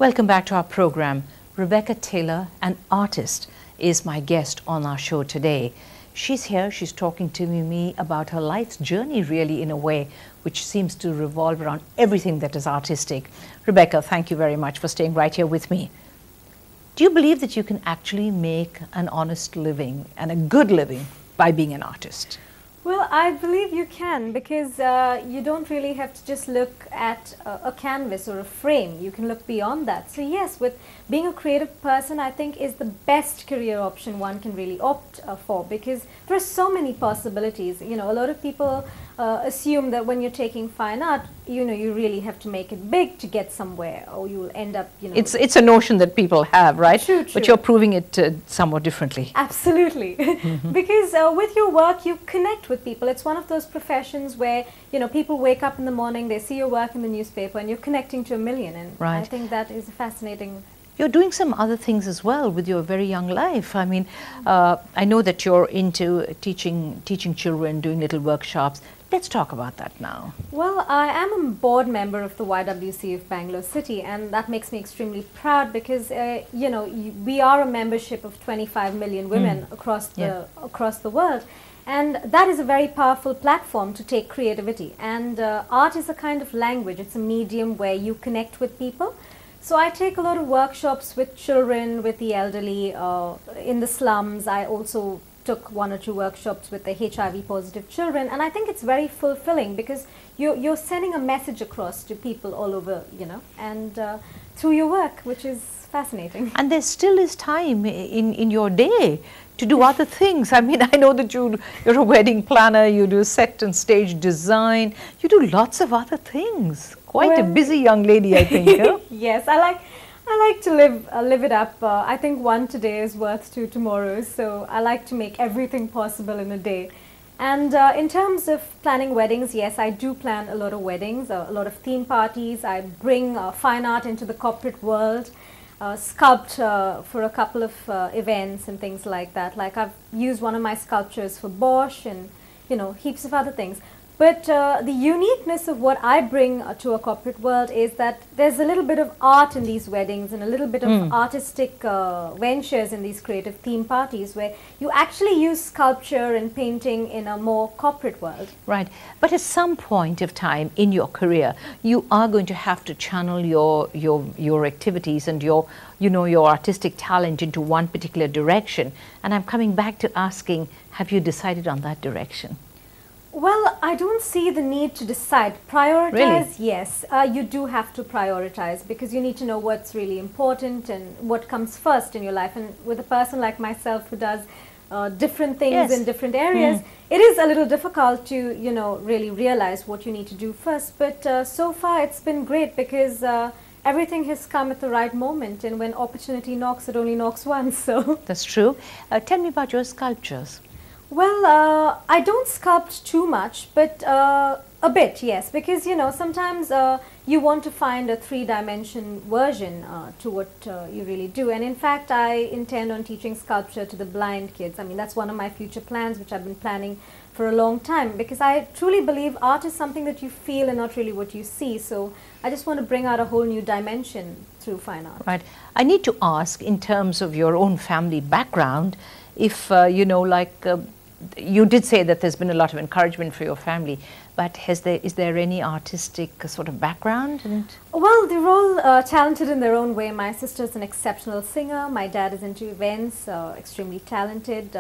Welcome back to our program. Rebecca Taylor, an artist, is my guest on our show today. She's here, she's talking to me about her life's journey, really, in a way, which seems to revolve around everything that is artistic. Rebecca, thank you very much for staying right here with me. Do you believe that you can actually make an honest living and a good living by being an artist? Well, I believe you can, because you don't really have to just look at a canvas or a frame. You can look beyond that. So yes, with being a creative person, I think is the best career option one can really opt for, because there are so many possibilities. You know, a lot of people assume that when you're taking fine art, you know, you really have to make it big to get somewhere, or you'll end up, you know. It's a notion that people have, right? True, true. But you're proving it somewhat differently. Absolutely. Because with your work, you connect with people. It's one of those professions where, you know, people wake up in the morning, they see your work in the newspaper, and you're connecting to a million. And right. I think that is fascinating. You're doing some other things as well with your very young life. I mean, I know that you're into teaching children, doing little workshops. Let's talk about that now. Well, I am a board member of the YWC of Bangalore City, and that makes me extremely proud because, you know, we are a membership of 25 million women across the world. And that is a very powerful platform to take creativity. And art is a kind of language. It's a medium where you connect with people. So I take a lot of workshops with children, with the elderly, in the slums. I also took 1 or 2 workshops with the HIV positive children, and I think it's very fulfilling because you're sending a message across to people all over, you know, and through your work, which is fascinating. And there still is time in your day to do other things. I mean, I know that you're a wedding planner, you do set and stage design, you do lots of other things. Quite a busy young lady, I think. Yeah? Yes, I like to live it up. I think one today is worth 2 tomorrows, so I like to make everything possible in a day. And in terms of planning weddings, yes, I do plan a lot of weddings, a lot of theme parties. I bring fine art into the corporate world, sculpt for a couple of events and things like that. Like I've used one of my sculptures for Bosch and, you know, heaps of other things. But the uniqueness of what I bring to a corporate world is that there's a little bit of art in these weddings and a little bit of artistic ventures in these creative theme parties where you actually use sculpture and painting in a more corporate world. Right. But at some point of time in your career, you are going to have to channel your activities and your artistic talent into one particular direction. And I'm coming back to asking, have you decided on that direction? Well, I don't see the need to decide. Prioritize, really? Yes. You do have to prioritize because you need to know what's really important and what comes first in your life. And with a person like myself who does different things in different areas, it is a little difficult to, you know, really realize what you need to do first. But so far it's been great because everything has come at the right moment. And when opportunity knocks, it only knocks once. So that's true. Tell me about your sculptures. Well, I don't sculpt too much, but a bit, yes, because, you know, sometimes you want to find a 3-dimension version to what you really do. And in fact, I intend on teaching sculpture to the blind kids. I mean, that's one of my future plans, which I've been planning for a long time, because I truly believe art is something that you feel and not really what you see. So I just want to bring out a whole new dimension through fine art. Right. I need to ask, in terms of your own family background, if, you know, like, you did say that there's been a lot of encouragement for your family, but is there any artistic sort of background? Well, they're all talented in their own way. My sister's an exceptional singer. My dad is into events, extremely talented,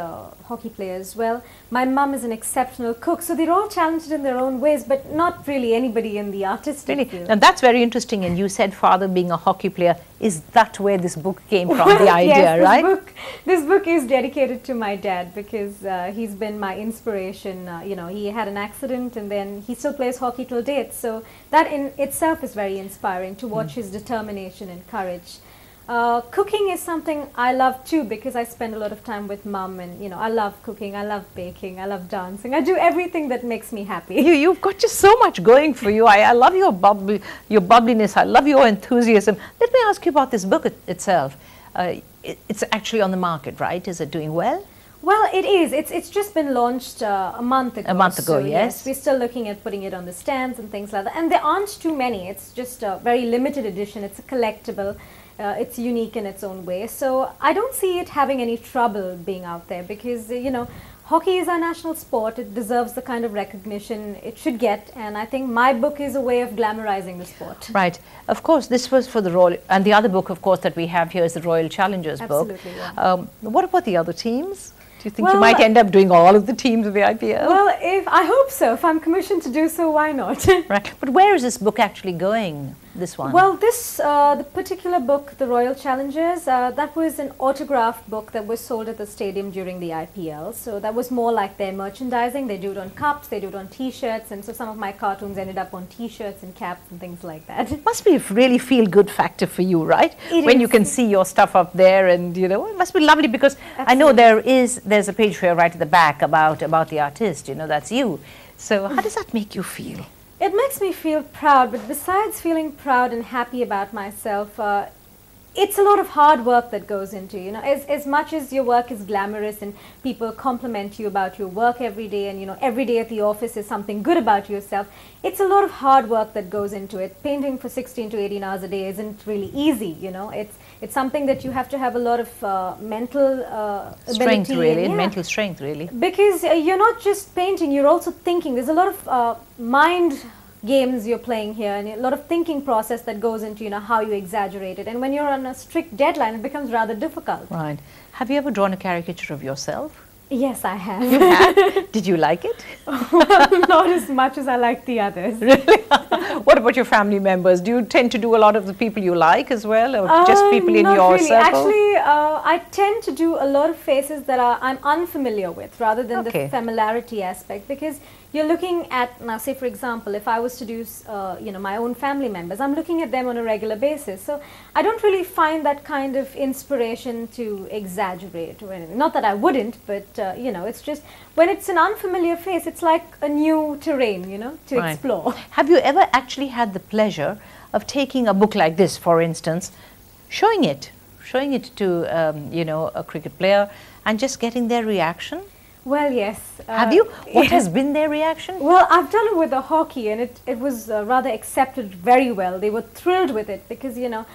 hockey player as well. My mum is an exceptional cook. So they're all talented in their own ways, but not really anybody in the artistic field. Now that's very interesting. And you said father being a hockey player. Is that where this book came from, well, the idea, yes, right? This book is dedicated to my dad because he's been my inspiration. You know, he had an accident and then he still plays hockey till date. So that in itself is very inspiring to watch his determination and courage. Cooking is something I love too because I spend a lot of time with mum, and, you know, I love cooking, I love baking, I love dancing. I do everything that makes me happy. You've got just so much going for you. I love your bubbliness. I love your enthusiasm. Let me ask you about this book itself. It's actually on the market, right? Is it doing well? Well, it is. It's just been launched a month ago. A month ago, so, yes. We're still looking at putting it on the stands and things like that. And there aren't too many. It's just a very limited edition. It's a collectible. It's unique in its own way. So I don't see it having any trouble being out there because, you know, hockey is our national sport. It deserves the kind of recognition it should get. And I think my book is a way of glamorizing the sport. Right. Of course, this was for the Royal, and the other book, of course, that we have here is the Royal Challengers book. Absolutely, yeah. What about the other teams? Do you think you might end up doing all of the teams of the IPL? Well, I hope so. If I'm commissioned to do so, why not? Right. But where is this book actually going, this one? Well, the particular book, The Royal Challengers, that was an autograph book that was sold at the stadium during the IPL. So that was more like their merchandising. They do it on cups, they do it on T-shirts, and so some of my cartoons ended up on T-shirts and caps and things like that. It must be a really feel-good factor for you, right? When you can see your stuff up there, and you know, it must be lovely because I know there's a page here right at the back about the artist, you know, that's you. So how does that make you feel? It makes me feel proud, but besides feeling proud and happy about myself, it's a lot of hard work that goes into, you know, as much as your work is glamorous and people compliment you about your work every day, and you know, every day at the office is something good about yourself, it's a lot of hard work that goes into it. Painting for 16 to 18 hours a day isn't really easy, you know. It's something that you have to have a lot of mental strength, ability really, and, mental strength, really. Because you're not just painting, you're also thinking. There's a lot of mind games you're playing here, and a lot of thinking process that goes into, you know, how you exaggerate it. And when you're on a strict deadline, it becomes rather difficult. Right. Have you ever drawn a caricature of yourself? Yes, I have. You have? Did you like it? Well, not as much as I like the others. Really? What about your family members? Do you tend to do a lot of the people you like as well, or just people in your really. circle? Actually, I tend to do a lot of faces that I'm unfamiliar with, rather than the familiarity aspect, because you're looking at, now say for example, if I was to do, you know, my own family members, I'm looking at them on a regular basis. So I don't really find that kind of inspiration to exaggerate or anything. Not that I wouldn't, but you know, it's just when it's an unfamiliar face, it's like a new terrain, you know, to explore. Have you ever actually had the pleasure of taking a book like this, for instance, showing it to, you know, a cricket player and just getting their reaction? Well, yes. Have you? What has been their reaction? Well, I've done it with the hockey, and it was rather accepted very well. They were thrilled with it because, you know,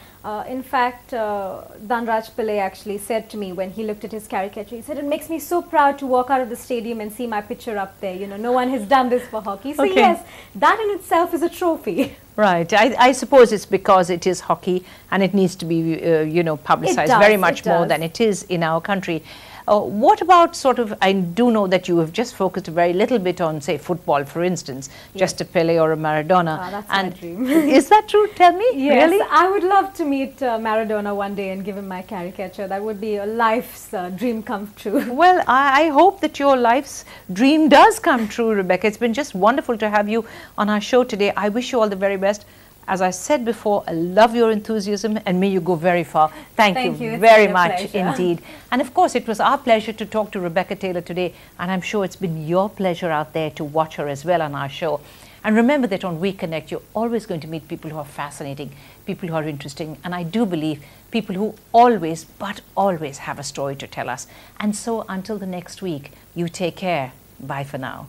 in fact, Dhanraj Pillai actually said to me when he looked at his caricature, he said, it makes me so proud to walk out of the stadium and see my picture up there. You know, no one has done this for hockey. So yes, that in itself is a trophy. Right. I suppose it's because it is hockey and it needs to be, you know, publicized very much more than it is in our country. What about sort of, I do know that you have just focused a very little bit on, say, football, for instance, just a Pele or a Maradona. Oh, that's my dream. Is that true? Tell me. Yes, really? I would love to meet Maradona one day and give him my caricature. That would be a life's dream come true. Well, I hope that your life's dream does come true, Rebecca. It's been just wonderful to have you on our show today. I wish you all the very best. As I said before, I love your enthusiasm and may you go very far. Thank you very much indeed. And of course, it was our pleasure to talk to Rebecca Taylor today, and I'm sure it's been your pleasure out there to watch her as well on our show. And remember that on We Connect, you're always going to meet people who are fascinating, people who are interesting, and I do believe people who always, but always have a story to tell us. And so until the next week, you take care. Bye for now.